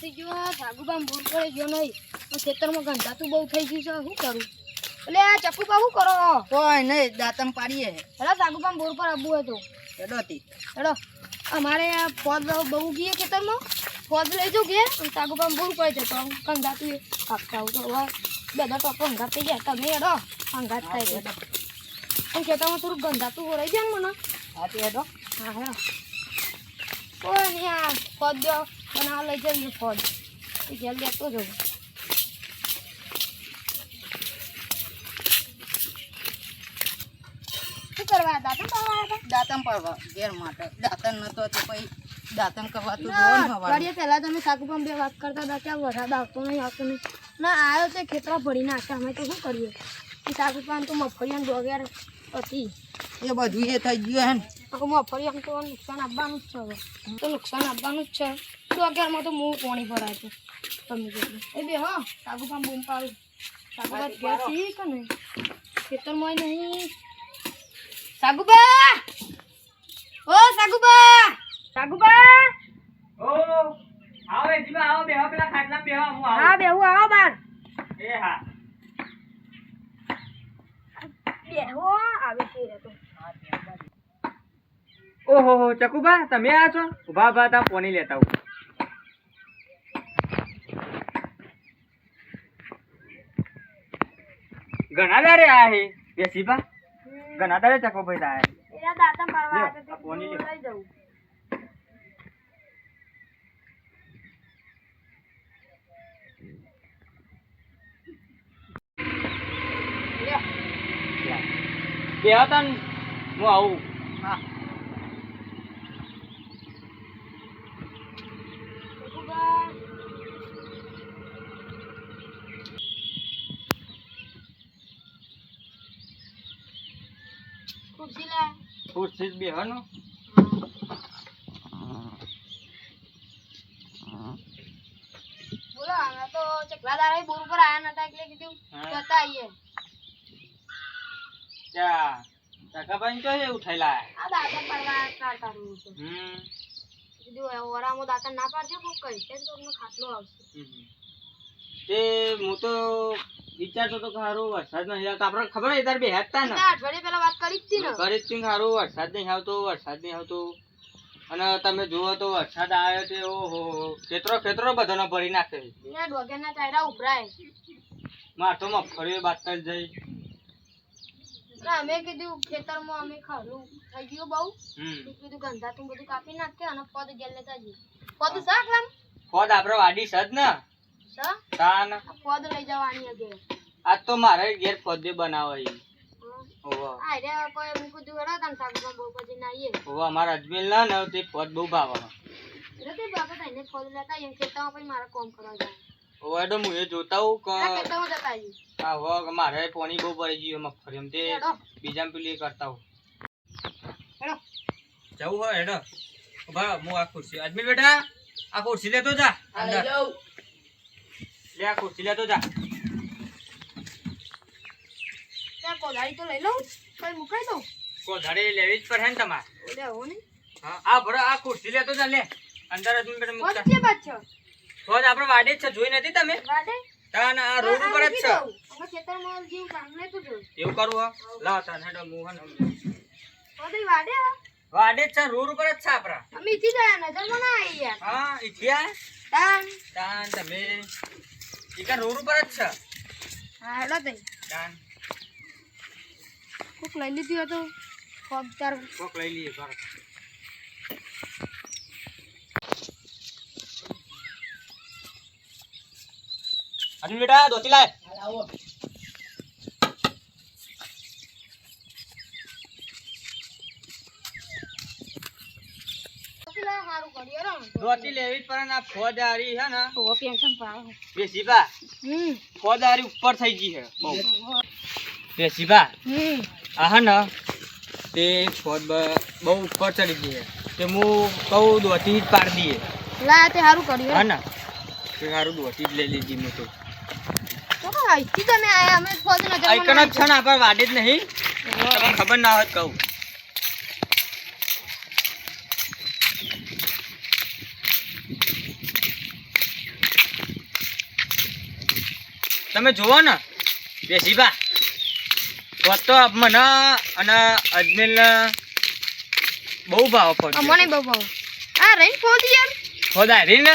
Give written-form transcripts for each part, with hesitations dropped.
પતી ગયો સાગુબામ બોર કરે ગયો નહીં ખેતરમાં ગંધાતું બહુ થઈ ગયું છે શું કરું એટલે આ ચપ્પુબા શું કરો કોઈ નહીં દાંતમ પાડીએ હેલો સાગુબામ બોર પર આવવું હતું હેલો અમારે આ ફોજ બહુ ગઈ ખેતરમાં ફોજ લઈ જાઉં ઘેર અને સાગુબામ બોર પર જતો ગંધાતું એ કાપતા આવું તો હવે બધા ટોપો હંગાત થઈ ગયા તમે હેડો હંગાત થાય છે પણ ખેતરમાં થોડુંક ગંધાતું હોરાઈ જાય ને મને હા તે હેડો હા હેડો કોઈ નહીં આ ફોજ બનાવવા લઈ જઈએ ફોજ એ ઘેર લેતો જવું શું કરવા દાંતણ પાડવા હતા દાંતમ પાડવા ઘેર માટે દાંતન નતો તો પછી દાંતન કરવા તો ગાડીએ પહેલા તમે સાકુપામ બે વાત કરતા હતા કે વરસાદ આવતો નહીં આવતો નહીં ના આવ્યો તે ખેતરો ભરી નાખ્યા અમે તો શું કરીએ એ સાકુપામ તો મગફળીયાને ડોગેર હતી એ બધું એ થઈ ગયું હે ને મગફળીયામાં તો નુકસાન આપવાનું જ છે હવે તો નુકસાન આપવાનું જ છે ડોગેરમાં તો હું પાણી ભરાય છે તમે જેટલું એ બે હા સાકુપામ બૂમ પાડું સાકુપા ઘેર છે કે નહીં ખેતરમાં નહીં સાગુબા ઓ સાગુબા સાગુબા ઓ આવો જીબા આવો બેહો પેલા ખાટલા બેહો હું આવું હા બેહુ આવો બાર એ હા બેહો આવે છે તો ઓહો હો ચકુબા તમે આ છો ઉભા ઉભા તા પોણી લેતા હું ઘણા દારે આ હે બેસીબા ઘણા દારે ચકો ભાઈ આયા એના દાંતમ પાડવા લ્યો, હતા આ પોણી તે લ્યો. લઈ જવું બેહો તા હું આવું હા સાગુબા ખુરશી લા ખુરશી જ બેહો નો બોલો અમે તો ચકલાદાર બોર ઉપર આયા નતા એટલે કીધું હા. જતા આવીએ ચા ચકાભાઈ તો એવું થયેલા આ દાંતમ પાડવા કાઢતા રહું છું હમ કીધું ઓરામાં દાંતણ ના પાડજો કોક કહી છે તો તમને ખાટલો આવશે તે હું તો વિચારતો તો કે હારું વરસાદ નહીં આવતો આપણે ખબર હોય તાર બે હેતા ને આ અઠવાડિયે પહેલા વાત કરી જ હતી ને કરી જ તી હારું વરસાદ નહીં આવતો અને તમે જુઓ તો વરસાદ આવ્યો તે ઓહો ખેતરો બધાનો ભરી નાખે એના ડોગરના ચાયરા ઉભરાય માર તો મગફળી બાતલ જઈ ના અમે કીધું ખેતરમાં અમે ખારું થઈ ગયું બહુ હમ કીધું ગંધાતું બધું કાપી નાખે અને પદ ગેલ લેતા જઈએ પદ શાક લામ ખોદ આપણે વાડી સદ ને સા તાન આ પદ લઈ જવાની અગે આજ તો મારે ઘેર ખોદે બનાવાય ઓહો આ રે કોઈ હું કીધું એડા કાન શાકમાં બહુ પછી ના આવીએ ઓહો અમારા અજમેલ ના ને તે ખોદ બહુ ભાવે એટલે તે બાપા થઈને પદ લેતા આવીએ ખેતરમાં પછી મારે કોમ કરવા જાય ઓહો એડો હું એ જોતા હું કે ખેતરમાં જતા આવીએ હા હો મારે પોણી બહુ પડી ગયું મગફળી તે હેડો બીજા પેલી કરતા હું હેડો જવું હોય હેડો ઉભા હું આ ખુરશી અજમેર બેટા આ ખુરશી લેતો જા અંદર લે આ ખુરશી લેતો જા ત્યાં કોદાળી તો લઈ લઉં કઈ મુકાઈ દઉં કોદાળી લેવી જ પડે ને તમારે ઓલે હો ને હા આ ભરો આ ખુરશી લેતો જા લે અંદર અજમેર બેટા મૂકતા વચ્ચે બાચ્ચો તો જ આપણે વાડે જ છે જોઈ નથી તમે વાડે તાન આ રોડ ઉપર જ છે અમે ખેતરમાં જીવ કામ લેતું જો એવું કરવું હા લાવ તાન હેડો હું હે ને કોદાળી વાડે વાડે જ છે રોડ ઉપર જ છે આપણા અમે ઈથી જાય નજરમાં ના આવી યાર હા ઇથિયા તાન તાન તમે ઈકા રોડ ઉપર જ છે હા હેડો તઈ તાન કોક લઈ લીધું હતું પગ ચાર કોક લઈ લઈએ બરાબર અજુ બેટા દોતી લાય આવો પેલા હારું કર્યો રે દોતી લેવી જ પડે ને આ ફોજારી છે ને ઓ પેન્શન પાડો બેસીબા હમ ફોજારી ઉપર થઈ ગઈ છે બહુ બેસીબા આ હે ને તે ફોજ બહુ ઉપર ચડી ગઈ છે તે હું કહું દોતી જ પાડી દઈએ લા તે હારું કર્યું હા ને તે સારું દોતી જ લઈ લીધી મેં તો તો આઈથી તમે આયા અમે ફોજ નજરમાં આઈકન જ છે ને આપણે વાડે જ નહીં તમને ખબર ના હોય તો કહું તમે જોવો ને બેસીબા ફોજ તો મને અને અજમેરને બહુ ભાવ ફોજ મને બહુ ભાવ આ રહીને ફોજ યાર ફોજ હારી ને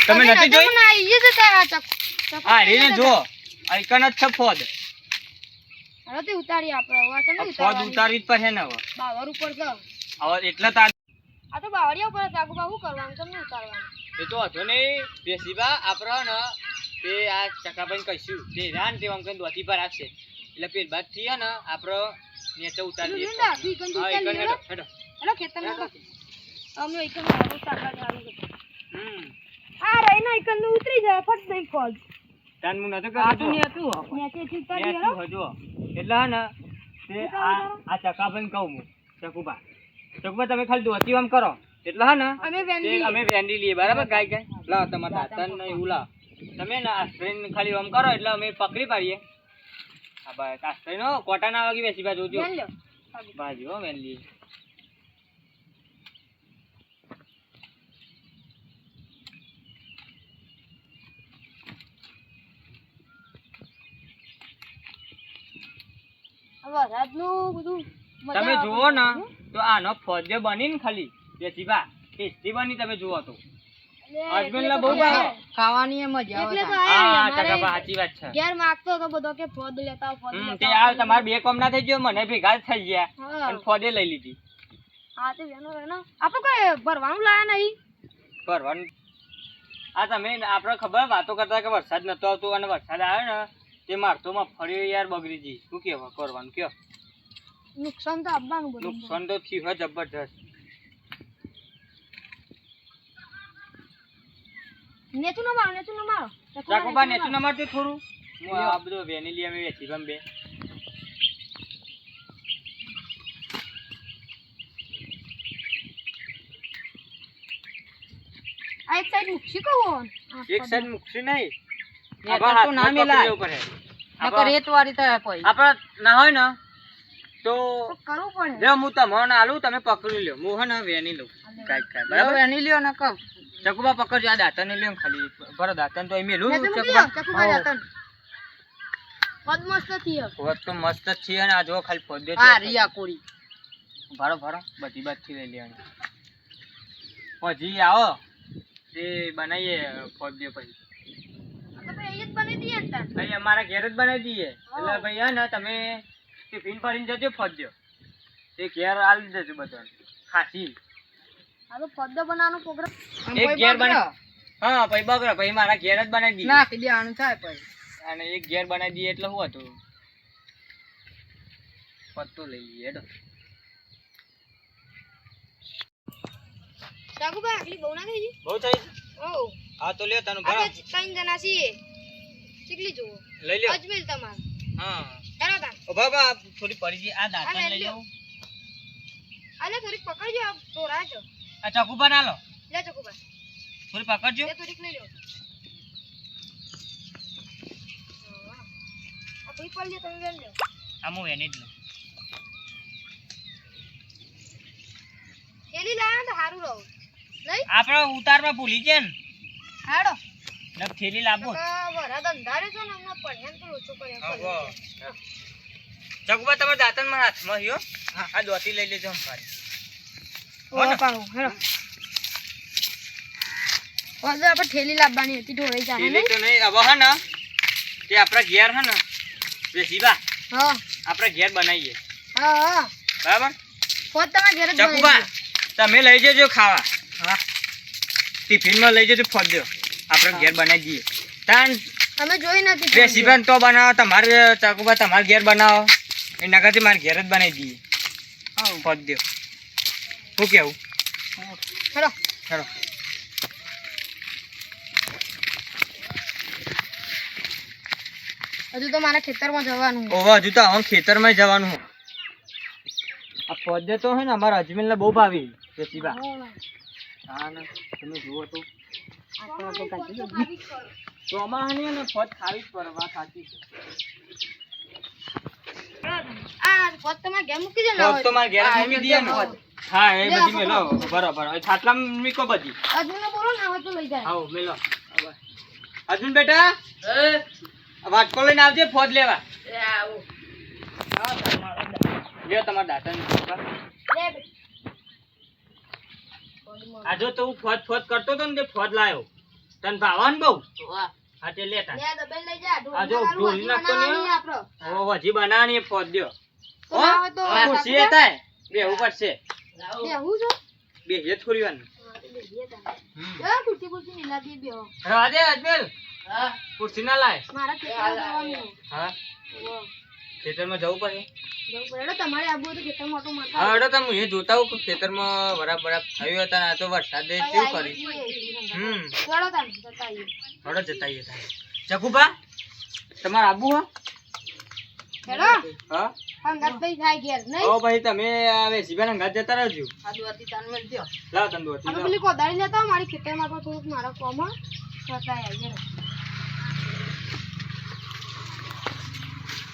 તમે નથી જોઈ ના આઈએ છે તા હારી ને જો આઈકન જ છે ફોજ હવે તે ઉતારી આપણે હવે તમે ફોજ ઉતારવી જ પડે ને હવે બાવર ઉપર છે હવે એટલે તો આ તો બાવળિયા ઉપર ચાકુ બા શું કરવાનું તમને ઉતારવાનું એ તો હતો ને બેસીબા આપણે ને તે આ ચકાભાઈ કહીશું તે રાન તે અંકન દોતી પર આવશે એટલે પેટ બાદ થી ને આપણે નીચે ઉતારી દઈએ હા એકન હેડો હેડો હેલો ખેતરમાં અમે એકન મારું સાકા ચાલુ કરતો આ રહીને એકન ઉતરી જાય ફટ દઈ ફોજ તાન મુ નતો કરતો નીચે થી ઉતારી હેલો હજો એટલે ને તે આ ચકાભાઈ કહું હું ચકુબા તમે ખાલી દોતી આમ કરો એટલે હા ને અમે વેન્ડી લઈએ બરાબર ગાય ગાય લાવ તમારા દાતન ને એવું લાવ તમે ને આ સ્ટ્રેન ખાલી આમ કરો એટલે અમે પકડી પાડીએ હા બસ આ સ્ટ્રેન નો કોટા ના વાગી બેસી બાજુ જોજો બાજુ હો વેન્ડી વરાદનું બધું તમે જુઓ ને તો આનો ફોજ્ય બની ને ખાલી બેસીબા ટેસ્ટી બની તમે જુઓ તો અજમેરને બહુ ભાવે ખાવાની એ મજા આવે એટલે તો હા કાકા સાચી વાત છે ઘેર માંગતો તો બધો કે ફોદ લેતા ફોદ તે આ તમાર બે કોમ ના થઈ ગયો મને ભેગા જ થઈ ગયા હા. અને ફોજે લઈ લીધી હા તે વેનો વેનો આપણે કોઈ ભરવાનું લાયા નહીં ભરવાનું આ તમે આપણે ખબર વાતો કરતા કે વરસાદ નતો આવતો અને વરસાદ આવ્યો ને તે મારતો માં ફરી યાર બગડી જી શું કેવા કરવાનું કયો નુકસાન તો આપવાનું બધું નુકસાન તો થયું હે જબરજસ્ત નેચું ન મારો ચાકોબા નેચું ના મારતો થોડું હું આ બધો વેનીલી અમે વેચી ગમ બે આ એક સાઈડ મુક્ષી કહો એક સાઈડ મુકશી નહીં નેચર તો ના મેલાય. નકર રેત વાળી થાય કોઈ આપણે ના હોય ને તો કરવું પડે જો હું તમને આલું તમે પકડી લ્યો હું હે ને વેની લઉં કાંઈક કાંઈ બરાબર બરાબર એની લ્યો નકર ચકુબા પકડજો આ દાંતને લ્યો ને ખાલી બરો દાંતન તો અહીં મેલું નેચું મૂકી ચકુબા દો ચકુબા જાતન પદ મસ્ત થી ફોજ તો મસ્ત જ છે ને આ જો ખાલી ફોજ દે હા રિયા કોરી ભાડો ભાડો બધી બાજથી લઈ લેવાની પછી આવો તે બનાવીએ ફોજ દે પછી તો ભાઈ એ જ બની દીએ ને તાર અહીં અમારા ઘેર જ બનાવી દઈએ એટલે ભાઈ હે ને તમે ટિફિન ભરીને જજો ફોજ દો તે ઘેર આલી દેજો બધાને ખાસી આ તો પદ બનાવવાનો પ્રોગ્રામ એક ઘેર બના હા પછી બગડે પછી મારા ઘેર જ બનાવી દઈએ નાખી દેવાનું થાય પછી અને એક ઘેર બનાવી દઈએ એટલે શું હતું પત્તો લઈ લઈએ હેડો ચાકુબા આટલી બહુ ના થઈ ગઈ બહુ થઈ ઓ હા તો લ્યો તને આપણે ત્રણ જણા છીએ ચીકલી જુઓ લઈ લ્યો અજમેર તમાર હા હેલો તા ઓ બાબા થોડી પડી ગઈ આ દાંતન લઈ લો આલે થોડીક પકડજો આ તોરાજો આ ચાકુબા ના લો લે ચકુબા થોડી પકડજો લે થોડીક લઈ લો આ કોઈ પડ લે તમે લઈ લો આ હું એની જ લઉં કેલી લાયા તો હારું રહો નહીં આપણે ઉતારમાં ભૂલી ગયા ને હાડો ને થેલી લાવો વરા ધંધારે છો ને હમણાં પડ્યા ને તો ઓછો કર્યો ચાકુબા તમે દાંતન માં હાથમાં લ્યો આ દોતી લઈ લેજો અમારી હેલો આપણે ઠેલી લાવવાની હતી ઢોળાઈ જાય થેલી તો નહીં હવે હે ને તે આપણા ઘેર હે ને બેસીબા હા આપણે ઘેર બનાવીએ હા બરાબર ફોટ તમારા ઘરે જ ચકુબા તમે લઈ જજો ખાવા હા ટિફિનમાં લઈ જજો ફોડ દો આપણે ઘેર બનાવી દઈએ તાન અમે જોઈ નથી રેસીપી તો બનાવો તમારે ચકુબા તમારે ઘેર બનાવો એના કરતી મારે ઘેર જ બનાવી દઈએ ફોડ દો શું કેવું હેલો હેલો હજુ તો મારા ખેતરમાં જવાનું ઓવા હજુ તો હવે ખેતરમાં જવાનું આ ફોડ તો હે ને અમારા અજમેરને બહુ ભાવી રેસીપા હા ને તમે જુઓ તો ચોમાહાની ને ફોજ ખાવી જ પડે વાત સાચી છે આ ફોટ તમારા ઘેર મૂકી દે ફોજ તો મારે ઘેર જ મૂકી દઈએ ને હા એ બધી મેલો બરાબર ખાટલામાં મૂકો બધી અજમેરને બોલો ને હવે તો લઈ જાય આવો મેલો અર્જુન બેટા વાટકો લઈને આવજે ફોજ લેવા. એ આવું લ્યો તમારા દાતાને. આ જો તો હું ફોજ કરતો હતો ને તે ફોજ લાયો. તને ભાવન બહુ. વાહ હા તે લેતા. લે દબાઈ લઈ જા આ જો ઢોલી નાખતો ને. ઓ હજી બનાવવાની ફોજ દ્યો. તો લાવો તો ખુરશી હતા બેહવું પડશે. બેહું છો બેહીએ થોડી વાર. ખુરશી નીલા દે બેહો રાધે અજમેલ હા ખુરશી ના લાય. મારા ખેતરમાં જવાનું હા ખેતરમાં જવું પડે. જવું પડે તમારે આબુ તો ખેતરમાં ઓટો મારતા હા એડો તમે એ જોતા હું ખેતરમાં બરાબર થયું હતા ને આ તો વરસાદે કેવું કર્યું. ચલો તાન જતા આવીએ હડો જતા આવીએ તારે. ચકુભા તમારે આબુ હો. હેલો હા હંગાત ભાઈ થાય ઘેર નહીં ઓ ભાઈ તમે હવે શિબાના અંગાત જતા રહેજો. આ દોતી તાન મેલજો લાવ તંદુ હતી અમે પેલી કોદાળી લેતા આવો, મારી ખેતરમાં તો થોડુંક મારા કોમ જતા આવીએ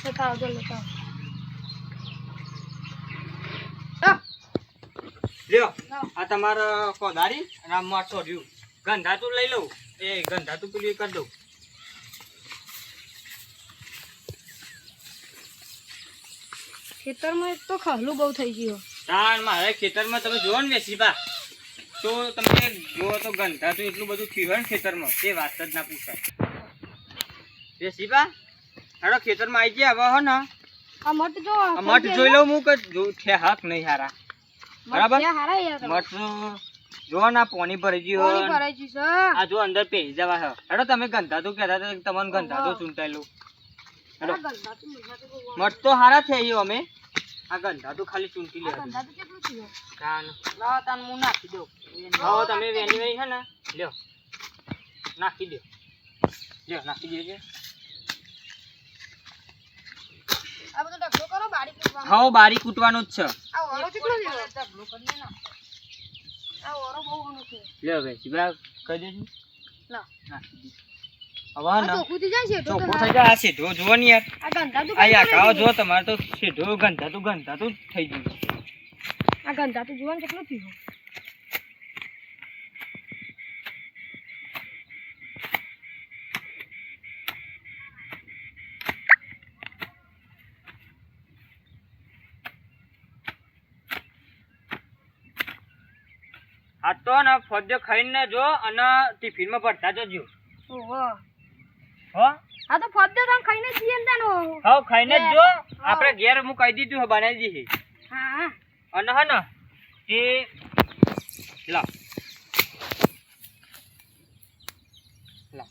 લેતા આવજો લેતા લ્યો આ તમારા કોદારી અને આ માથો રહ્યું. ગંધાતું લઈ લઉં એ ગંધાતું પેલું એ કરી દઉં. ખેતરમાં એક તો ખહલું બહુ થઈ ગયું તાણ મારે ખેતરમાં તમે જોવો ને વેસીબા તો તમે જુઓ તો ગંધાતું એટલું બધું થયું હોય ને ખેતરમાં તે વાત જ ના પૂછાય. વેસીબા હાડો ખેતરમાં આવી ગયા હવે હો ને આ મટ જો આ મઠ જોઈ લઉં હું કે છે હક નહીં હારા બરાબર. હારા યાર મઠ જો ના પોણી ભરી ગયું કોની હોય. ભરાઈ છે આ જો અંદર પેહી જવા હે. હેડો તમે ગંધાતું કહેતા હતા કે તમને ગંધાતું ચૂંટાયેલું. હેડો મઠ તો હારા છે અહીંયા અમે આ ગંધાતું ખાલી ચૂંટી લે. ગંધા તો કેટલું થયું તાન લાવો તાન હું નાખી દઉં હવે તમે વેની વેની છે ને લ્યો નાખી દો. લ્યો નાખી દેજો. આ બધો ઢગલો કરો બારી કૂટવાનો હવે બારી કૂટવાનું જ છે. આ ઓરો કેટલો થયો ઢગલો કરી લે આ ઓરો બહુ ઘણો છે લ્યો ભાઈ શિબરા કહી દેજો. લા નાખી દો. હવે આ ને ચોખ્ખું થઈ જાય છે તો ચોખ્ખું થઈ જાય. આ સીધો જુઓ ને યાર. આ ગંધા તો આ આખાઓ જો તમારે તો સીધો ગંધાતું જ થઈ ગયું. આ ગંધા તો જોવાનું કેટલું થયું આ તો ને ફોજો ખાઈને જો અને ટિફિનમાં ભરતા જજો. ઓહો હો આ તો ફોદ્દો તમ ખાઈને જીએ ને તાનો હા ખાઈને જ જો. આપણે ઘેર હું કહી દીધું હે બનાવી દીધી. હા અને હે ને તે લા લા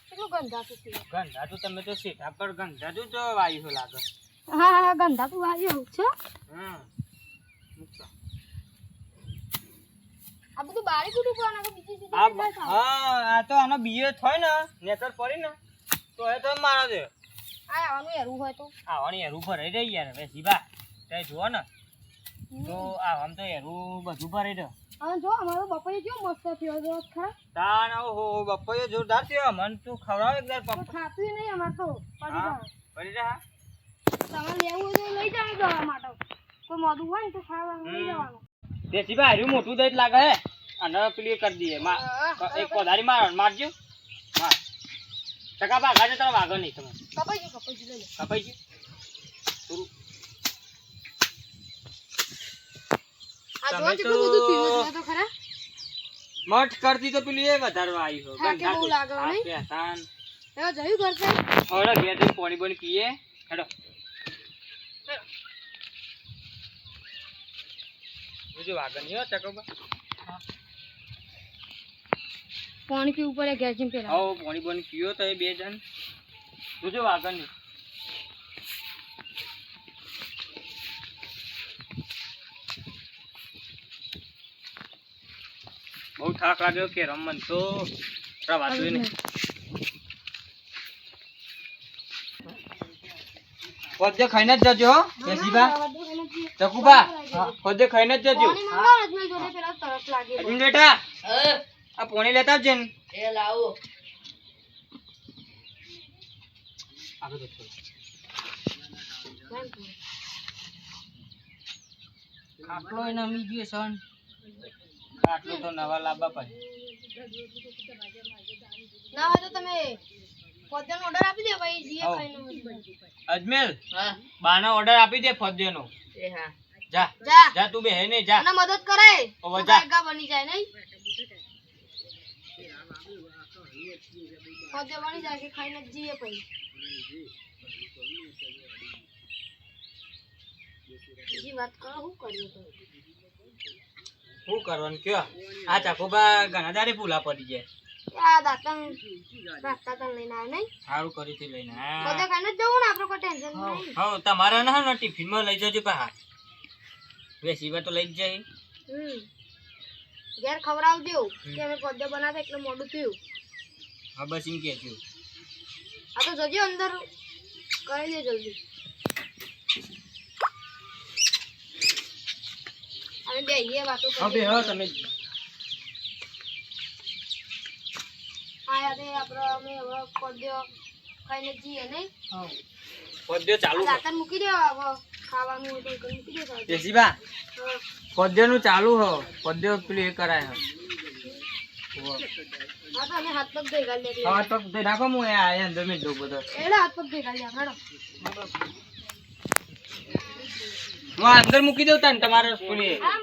કેટલું ગંધા તો થયું ગંધાતું તમે તો સીધા પર ગંધાતું જ વાયુ લાગે. હા હા ગંધા તો આવ્યો છે હમ મૂકો. આ બધું બારી કૂટું પડવાનું કે બીજી સીધી આ કેટલા ખાવ? હા આ તો આનો બીએ થાય ને નેતર પડી ને તો એ તો મારો દે આ આવવાનું હેરું હોય તો આવવાની હેરું ભરાઈ રહી યાર હવે શિવા તે જુઓ ને તો આમ તો હેરું બધું ભરાઈ રહ્યો. હા જો અમારો બપોરે કેવો મસ્ત થયો જો ખરા તાન હો બપોરે જોરદાર થયો. મન તું ખવડાવ એકવાર તો પપ્પા. ખાતું નહીં અમાર તો પડી હા જાય. પડી જા. તમારે લેવું હોય તો લઈ જાવ જવા માટે કોઈ મોડું હોય ને તો ખાવાનું લઈ જવાનું તે શિવા હેરું મોટું દઈ લાગે હે અને પેલી કરી દઈએ એક કોદારી મારજો માર ટકા ભાગા છે તારા વાગો નહીં તમે કપાઈ ગયું લઈ લો કપાઈ ગયું થોડું. આ તમે જો કેટલું બધું થયું છે તો ખરા મઠ કરતી તો પેલી એ વધારવા આવી હો. હા, કેવું લાગે હો, નહીં? તાન એવા જયું ઘર છે હવે ઘેર જઈને પાણી બોણી પીએ. હેડો બીજું વાગો નહીં હો ચકોબા. પાણી પીવું પડે ઘેર જઈને પેલા આવો પાણી બોણી પીયો તો એ બે જણ બીજું વાગો નહીં. બહુ થાક લાગ્યો કે રમન તો વાતું નહીં. પોતે ખાઈને જ જજો હો બેસીબા ચકુબા પોતે ખાઈને જ જજો. પાણી મંગાવો જ નહીં જોડે પેલા તરસ લાગે અજુ બેટા આ પાણી લેતા આવજે ને. એ લાવો આગળ જતો ખાટલો એને અમી ગયો સન આટલું તો નવા લાવવા પડે. ના હોય તો તમે પોતાનો ઓર્ડર આપી દો ભાઈ જે હઉ. ખાઈને અજમેલ હા બાનો ઓર્ડર આપી દે ફદ્દેનો. એ હા જા જા જા તું બે હે ને જા. અને મદદ કરાય ઓવે તો જા. ગાયકા બની જાય નહીં પોતે બની જાય કે ખાઈને જીએ પછી બીજી વાત કરો શું કરીએ તો શું કરવાનું કયો? આ ચાકુબા ઘણા દાડે ભૂલા પડી જાય. આ દાંતણ રાસ્તા તણ લઈને આવે નહીં સારું કર્યું તે લઈને. પોતે ખાઈને જ જવું ને આપણે કોઈ ટેન્શન નહીં હા તમારા ના ને ટિફિનમાં લઈ જજો પાહા. વેસીવા તો લઈ જ જાય. ઘેર ખવડાવજો કે અમે પોતે બનાવતા એટલે મોડું થયું હા બસ એમ કે છું. આ તો જજો અંદર કરી દે જલ્દી અમે બેહીએ વાતો હા બે કરીએ હા તમે આયા તે આપણે અમે હવે પોદ્યો ખાઈને જઈએ નહીં પદ્યો ચાલુ. દાંતણ મૂકી દેવા હવે ખાવાનું હોય તો એકલ મૂકી દેવા વેસીબા પદ્યનું ચાલુ હો. પદ્યો પેલું એ કરાય હો. હા તો અમે હાથ પગ ધોઈ કાઢીએ છીએ. હા તો તે નાખો હું એ આ અંદર મેં દઉં બધો. એટલે હાથ પગ ધોઈ કાઢીએ હેડો હું આ અંદર મૂકી દઉં તને તમારે પેલી હા